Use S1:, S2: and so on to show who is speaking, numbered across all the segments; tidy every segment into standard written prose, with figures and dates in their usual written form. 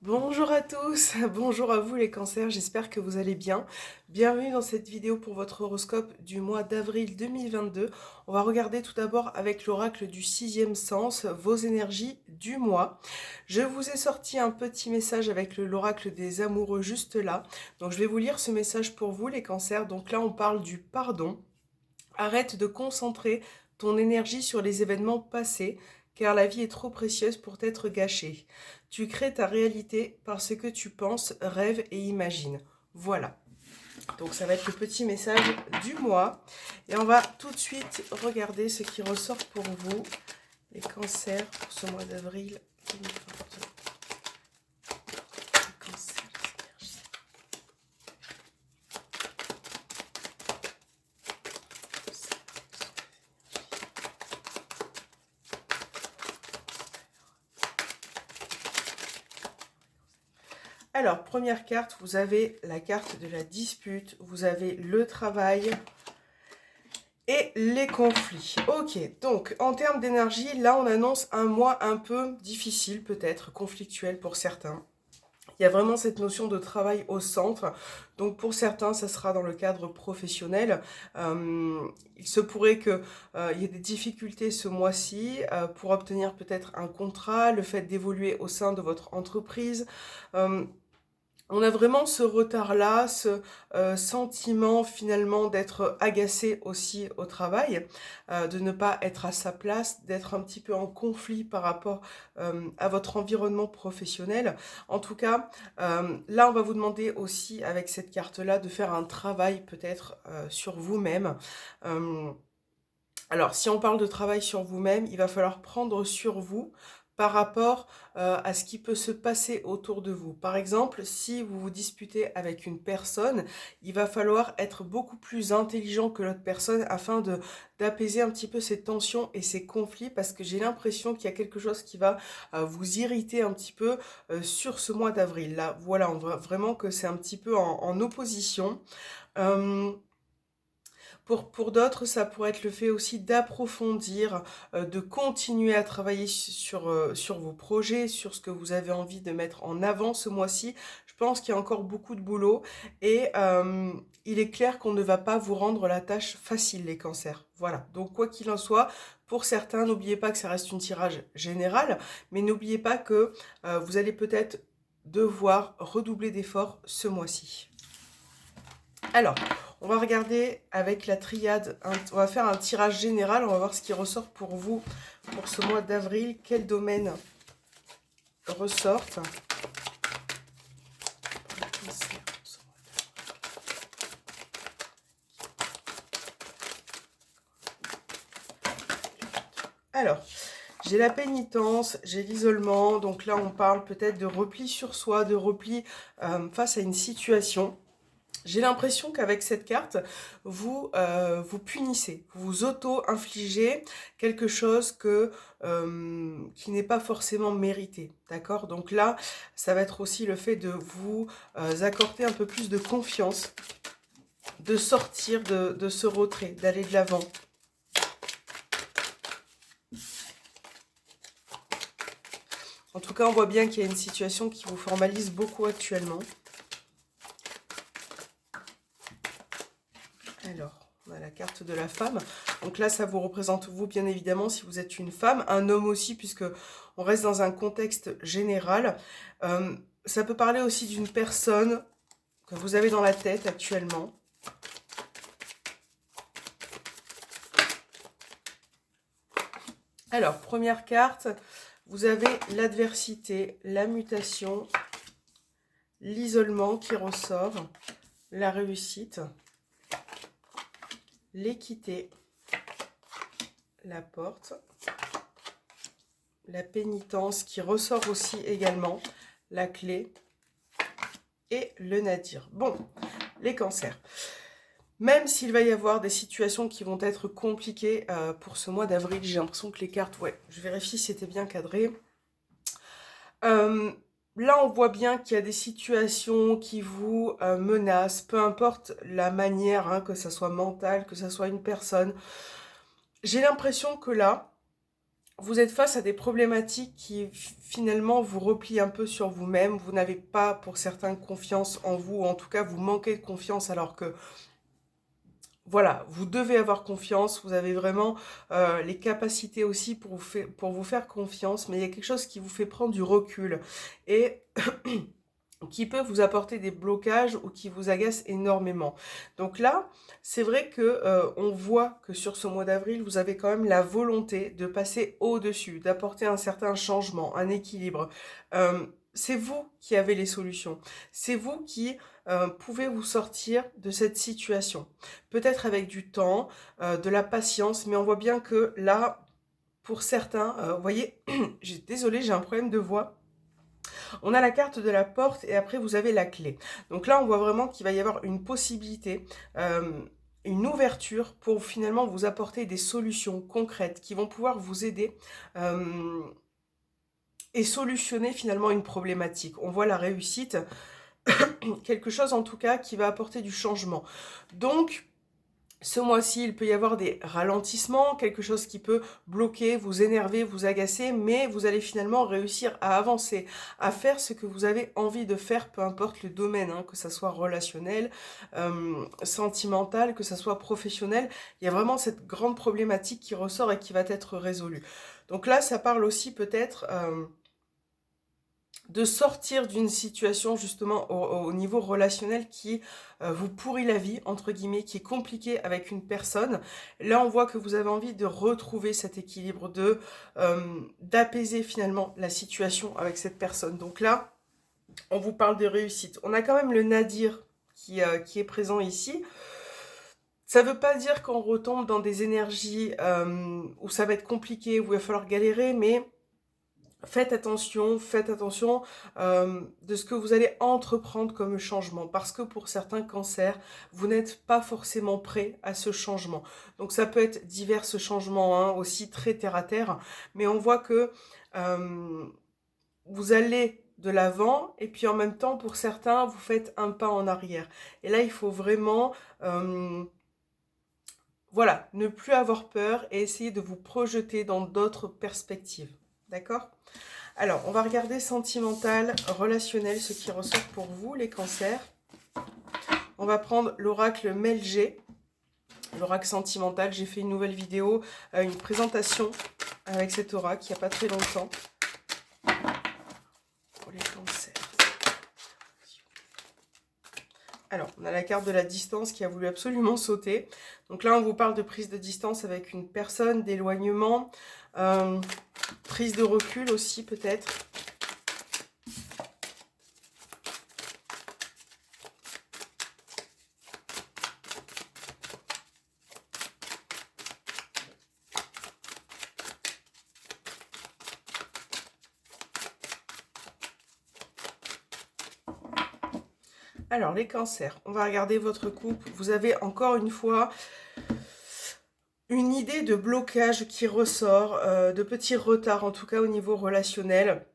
S1: Bonjour à tous, bonjour à vous les cancers, j'espère que vous allez bien. Bienvenue dans cette vidéo pour votre horoscope du mois d'avril 2022. On va regarder tout d'abord avec l'oracle du sixième sens vos énergies du mois. Je vous ai sorti un petit message avec l'oracle des amoureux juste là. Donc je vais vous lire ce message pour vous les cancers. Donc là on parle du pardon. Arrête de concentrer ton énergie sur les événements passés, car la vie est trop précieuse pour t'être gâchée. Tu crées ta réalité parce que tu penses, rêves et imagines. Voilà. Donc ça va être le petit message du mois. Et on va tout de suite regarder ce qui ressort pour vous, les cancers, pour ce mois d'avril 2022. Les cancers, les énergies. Alors, première carte, vous avez la carte de la dispute, vous avez le travail et les conflits. Ok, donc en termes d'énergie, là on annonce un mois un peu difficile, peut-être conflictuel pour certains. Il y a vraiment cette notion de travail au centre. Donc pour certains, ça sera dans le cadre professionnel. Il se pourrait qu'il y ait des difficultés ce mois-ci pour obtenir peut-être un contrat, le fait d'évoluer au sein de votre entreprise. On a vraiment ce retard-là, ce sentiment finalement d'être agacé aussi au travail, de ne pas être à sa place, d'être un petit peu en conflit par rapport à votre environnement professionnel. En tout cas, là, on va vous demander aussi avec cette carte-là de faire un travail peut-être sur vous-même. Euh, alors, si on parle de travail sur vous-même, il va falloir prendre sur vous par rapport à ce qui peut se passer autour de vous. Par exemple, si vous vous disputez avec une personne, il va falloir être beaucoup plus intelligent que l'autre personne afin d'apaiser un petit peu ces tensions et ces conflits, parce que j'ai l'impression qu'il y a quelque chose qui va vous irriter un petit peu sur ce mois d'avril. Là, voilà, on voit vraiment que c'est un petit peu en opposition. Euh, pour d'autres, ça pourrait être le fait aussi d'approfondir, de continuer à travailler sur vos projets, sur ce que vous avez envie de mettre en avant ce mois-ci. Je pense qu'il y a encore beaucoup de boulot et il est clair qu'on ne va pas vous rendre la tâche facile, les cancers. Voilà, donc quoi qu'il en soit, pour certains, n'oubliez pas que ça reste une tirage général, mais n'oubliez pas que vous allez peut-être devoir redoubler d'efforts ce mois-ci. Alors, on va regarder avec la triade, on va faire un tirage général, on va voir ce qui ressort pour vous pour ce mois d'avril, quels domaines ressortent. Alors, j'ai la pénitence, j'ai l'isolement, donc là on parle peut-être de repli sur soi, de repli face à une situation. J'ai l'impression qu'avec cette carte, vous punissez, vous vous auto-infligez quelque chose qui n'est pas forcément mérité, d'accord? Donc là, ça va être aussi le fait de vous accorder un peu plus de confiance, de sortir de ce retrait, d'aller de l'avant. En tout cas, on voit bien qu'il y a une situation qui vous formalise beaucoup actuellement. Alors, on a la carte de la femme. Donc là, ça vous représente vous, bien évidemment, si vous êtes une femme. Un homme aussi, puisque on reste dans un contexte général. Ça peut parler aussi d'une personne que vous avez dans la tête actuellement. Alors, première carte, vous avez l'adversité, la mutation, l'isolement qui ressort, la réussite, l'équité, la porte, la pénitence qui ressort aussi également, la clé et le nadir. Bon, les cancers. Même s'il va y avoir des situations qui vont être compliquées pour ce mois d'avril, j'ai l'impression que les cartes, ouais, je vérifie si c'était bien cadré. Là, on voit bien qu'il y a des situations qui vous menacent, peu importe la manière, hein, que ça soit mental, que ça soit une personne. J'ai l'impression que là, vous êtes face à des problématiques qui finalement vous replient un peu sur vous-même. Vous n'avez pas, pour certains, confiance en vous, ou en tout cas vous manquez de confiance alors que voilà, vous devez avoir confiance, vous avez vraiment les capacités aussi pour vous faire confiance, mais il y a quelque chose qui vous fait prendre du recul et qui peut vous apporter des blocages ou qui vous agace énormément. Donc là, c'est vrai que on voit que sur ce mois d'avril, vous avez quand même la volonté de passer au-dessus, d'apporter un certain changement, un équilibre. C'est vous qui avez les solutions. C'est vous qui pouvez vous sortir de cette situation. Peut-être avec du temps, de la patience, mais on voit bien que là, pour certains, vous voyez, désolée, j'ai un problème de voix. On a la carte de la porte et après vous avez la clé. Donc là, on voit vraiment qu'il va y avoir une possibilité, une ouverture pour finalement vous apporter des solutions concrètes qui vont pouvoir vous aider et solutionner finalement une problématique. On voit la réussite, quelque chose en tout cas qui va apporter du changement. Donc, ce mois-ci, il peut y avoir des ralentissements, quelque chose qui peut bloquer, vous énerver, vous agacer, mais vous allez finalement réussir à avancer, à faire ce que vous avez envie de faire, peu importe le domaine, hein, que ça soit relationnel, sentimental, que ça soit professionnel. Il y a vraiment cette grande problématique qui ressort et qui va être résolue. Donc là, ça parle aussi peut-être de sortir d'une situation justement au niveau relationnel qui vous pourrit la vie, entre guillemets, qui est compliquée avec une personne. Là, on voit que vous avez envie de retrouver cet équilibre, d'apaiser finalement la situation avec cette personne. Donc là, on vous parle de réussite. On a quand même le Nadir qui est présent ici. Ça ne veut pas dire qu'on retombe dans des énergies où ça va être compliqué, où il va falloir galérer, mais faites attention de ce que vous allez entreprendre comme changement, parce que pour certains cancers, vous n'êtes pas forcément prêt à ce changement. Donc ça peut être divers changements, hein, aussi très terre à terre, mais on voit que vous allez de l'avant, et puis en même temps, pour certains, vous faites un pas en arrière. Et là, il faut vraiment voilà, ne plus avoir peur et essayer de vous projeter dans d'autres perspectives. D'accord ? Alors, on va regarder sentimental, relationnel, ce qui ressort pour vous, les cancers. On va prendre l'oracle Melgé, l'oracle sentimental. J'ai fait une nouvelle vidéo, une présentation avec cet oracle il n'y a pas très longtemps. Pour les cancers. Alors, on a la carte de la distance qui a voulu absolument sauter. Donc là, on vous parle de prise de distance avec une personne, d'éloignement, prise de recul aussi peut-être. Alors, les cancers, on va regarder votre couple. Vous avez encore une fois une idée de blocage qui ressort, de petits retards en tout cas au niveau relationnel.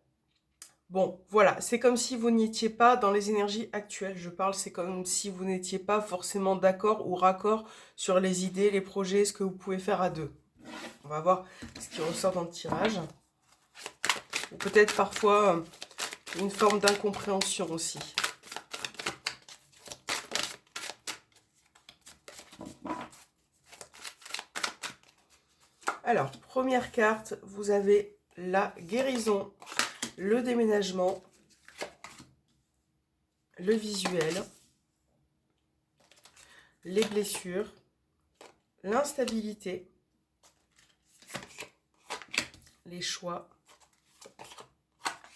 S1: Bon, voilà, c'est comme si vous n'étiez pas dans les énergies actuelles. Je parle, c'est comme si vous n'étiez pas forcément d'accord ou raccord sur les idées, les projets, ce que vous pouvez faire à deux. On va voir ce qui ressort dans le tirage. Ou peut-être parfois une forme d'incompréhension aussi. Alors, première carte, vous avez la guérison, le déménagement, le visuel, les blessures, l'instabilité, les choix,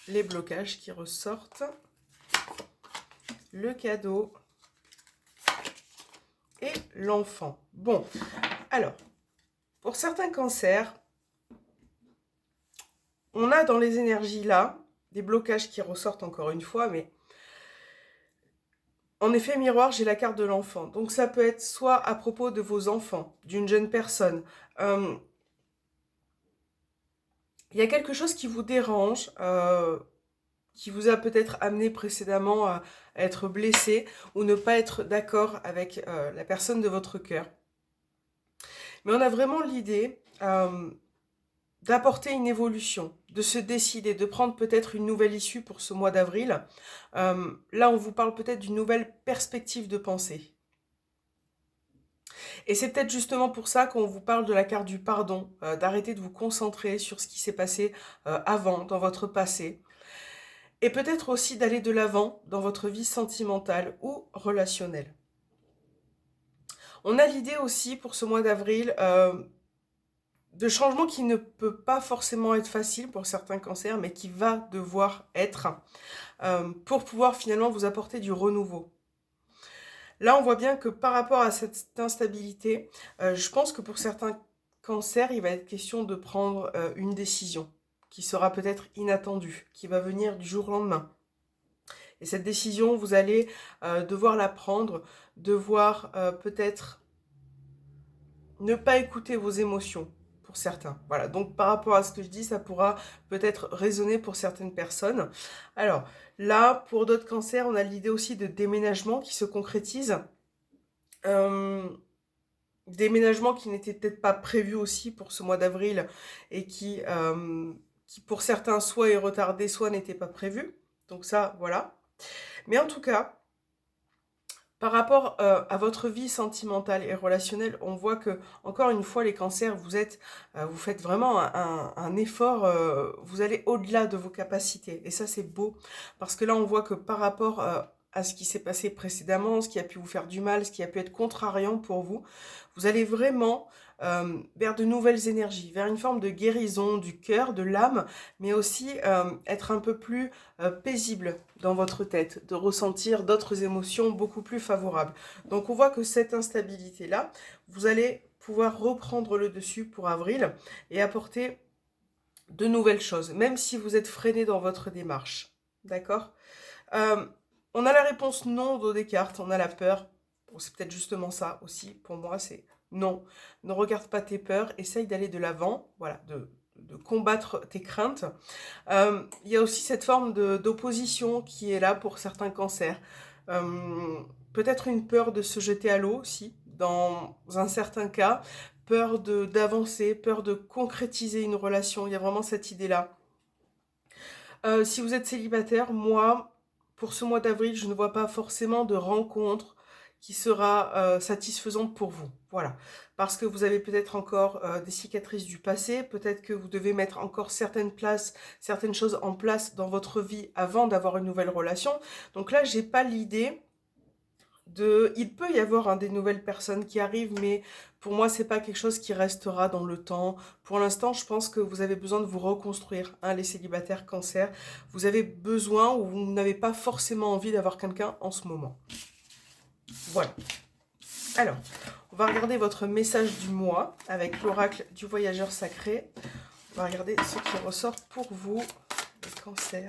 S1: les blocages qui ressortent, le cadeau et l'enfant. Bon, alors, pour certains cancers, on a dans les énergies là des blocages qui ressortent encore une fois, mais en effet miroir, j'ai la carte de l'enfant. Donc ça peut être soit à propos de vos enfants, d'une jeune personne. Il y a quelque chose qui vous dérange, qui vous a peut-être amené précédemment à être blessé ou ne pas être d'accord avec la personne de votre cœur. Mais on a vraiment l'idée d'apporter une évolution, de se décider, de prendre peut-être une nouvelle issue pour ce mois d'avril. Là, on vous parle peut-être d'une nouvelle perspective de pensée. Et c'est peut-être justement pour ça qu'on vous parle de la carte du pardon, d'arrêter de vous concentrer sur ce qui s'est passé avant, dans votre passé. Et peut-être aussi d'aller de l'avant dans votre vie sentimentale ou relationnelle. On a l'idée aussi pour ce mois d'avril de changement qui ne peut pas forcément être facile pour certains cancers, mais qui va devoir être pour pouvoir finalement vous apporter du renouveau. Là, on voit bien que par rapport à cette instabilité, je pense que pour certains cancers, il va être question de prendre une décision qui sera peut-être inattendue, qui va venir du jour au lendemain. Et cette décision, vous allez devoir la prendre, devoir peut-être ne pas écouter vos émotions pour certains. Voilà, donc par rapport à ce que je dis, ça pourra peut-être résonner pour certaines personnes. Alors là, pour d'autres cancers, on a l'idée aussi de déménagement qui se concrétise. Déménagement qui n'était peut-être pas prévu aussi pour ce mois d'avril et qui pour certains soit est retardé, soit n'était pas prévu. Donc ça, voilà. Mais en tout cas, par rapport à votre vie sentimentale et relationnelle, on voit que, encore une fois, les cancers, vous faites vraiment un effort, vous allez au-delà de vos capacités. Et ça, c'est beau, parce que là, on voit que par rapport à ce qui s'est passé précédemment, ce qui a pu vous faire du mal, ce qui a pu être contrariant pour vous, vous allez vraiment vers de nouvelles énergies, vers une forme de guérison du cœur, de l'âme, mais aussi être un peu plus paisible dans votre tête, de ressentir d'autres émotions beaucoup plus favorables. Donc on voit que cette instabilité-là, vous allez pouvoir reprendre le dessus pour avril et apporter de nouvelles choses, même si vous êtes freiné dans votre démarche. D'accord On a la réponse non dans des cartes, on a la peur. Bon, c'est peut-être justement ça aussi, pour moi, c'est non. Ne regarde pas tes peurs, essaye d'aller de l'avant, voilà, de combattre tes craintes. Il y a aussi cette forme d'opposition qui est là pour certains cancers. Peut-être une peur de se jeter à l'eau aussi, dans un certain cas, peur d'avancer, peur de concrétiser une relation. Il y a vraiment cette idée-là. Si vous êtes célibataire, moi, pour ce mois d'avril, je ne vois pas forcément de rencontre qui sera satisfaisante pour vous. Voilà. Parce que vous avez peut-être encore des cicatrices du passé, peut-être que vous devez mettre encore certaines choses en place dans votre vie avant d'avoir une nouvelle relation. Donc là, j'ai pas l'idée il peut y avoir des nouvelles personnes qui arrivent, mais pour moi, c'est pas quelque chose qui restera dans le temps. Pour l'instant, je pense que vous avez besoin de vous reconstruire, les célibataires cancer. Vous avez besoin ou vous n'avez pas forcément envie d'avoir quelqu'un en ce moment. Voilà. Alors, on va regarder votre message du mois avec l'oracle du voyageur sacré. On va regarder ce qui ressort pour vous, les cancers.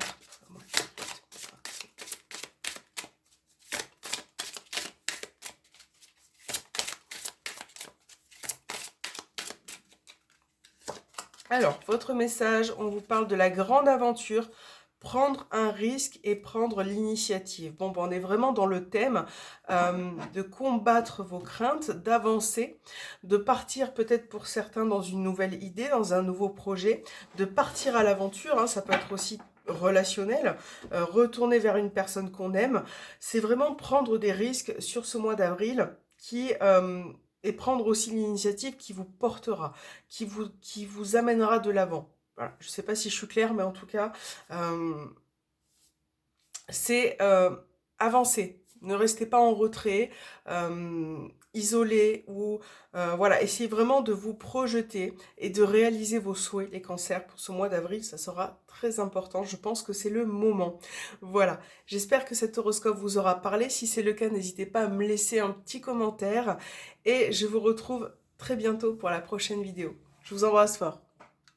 S1: Alors, votre message, on vous parle de la grande aventure, prendre un risque et prendre l'initiative. Bon, on est vraiment dans le thème de combattre vos craintes, d'avancer, de partir peut-être pour certains dans une nouvelle idée, dans un nouveau projet, de partir à l'aventure, ça peut être aussi relationnel, retourner vers une personne qu'on aime. C'est vraiment prendre des risques sur ce mois d'avril et prendre aussi l'initiative qui vous portera, qui vous amènera de l'avant. Voilà. Je ne sais pas si je suis claire, mais en tout cas, c'est avancer. Ne restez pas en retrait, isolé ou voilà, essayez vraiment de vous projeter et de réaliser vos souhaits, les cancers, pour ce mois d'avril. Ça sera très important. Je pense que c'est le moment. Voilà. J'espère que cet horoscope vous aura parlé. Si c'est le cas, n'hésitez pas à me laisser un petit commentaire et je vous retrouve très bientôt pour la prochaine vidéo. Je vous embrasse fort.